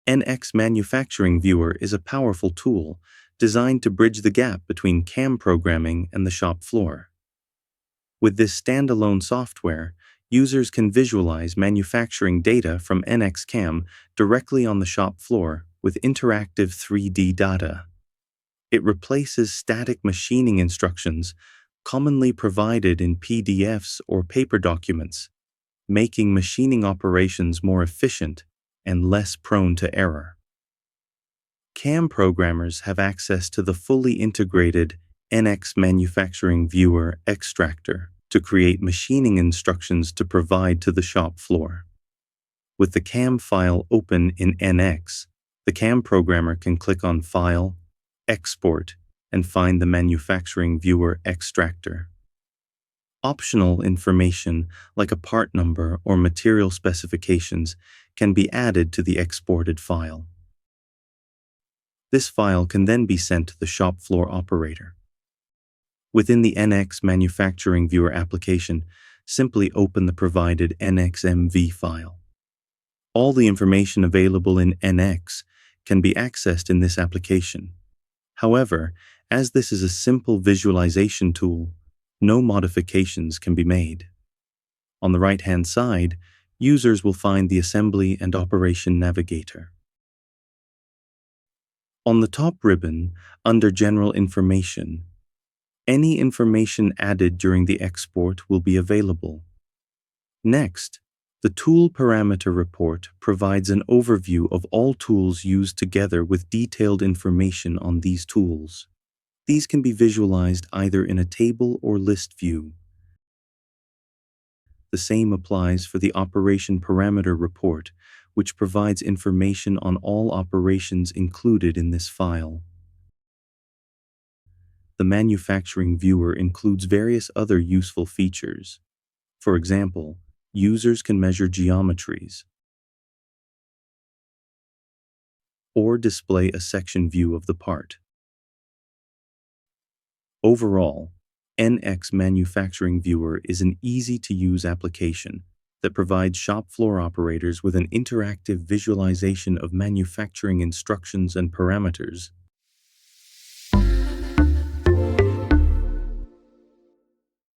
NX Manufacturing Viewer is a powerful tool designed to bridge the gap between CAM programming and the shop floor. With this standalone software, users can visualize manufacturing data from NX CAM directly on the shop floor with interactive 3D data. It replaces static machining instructions commonly provided in PDFs or paper documents, making machining operations more efficient and less prone to error. CAM programmers have access to the fully integrated NX Manufacturing Viewer extractor to create machining instructions to provide to the shop floor. With the CAM file open in NX, the CAM programmer can click on File, Export, and find the Manufacturing Viewer extractor. Optional information like a part number or material specifications can be added to the exported file. This file can then be sent to the shop floor operator. Within the NX Manufacturing Viewer application, simply open the provided NXMV file. All the information available in NX can be accessed in this application. However, as this is a simple visualization tool, no modifications can be made. On the right-hand side, users will find the Assembly and Operation Navigator. On the top ribbon, under General Information, any information added during the export will be available. Next, the Tool Parameter Report provides an overview of all tools used together with detailed information on these tools. These can be visualized either in a table or list view. The same applies for the Operation Parameter Report, which provides information on all operations included in this file. The Manufacturing Viewer includes various other useful features. For example, users can measure geometries or display a section view of the part. Overall, NX Manufacturing Viewer is an easy-to-use application that provides shop floor operators with an interactive visualization of manufacturing instructions and parameters.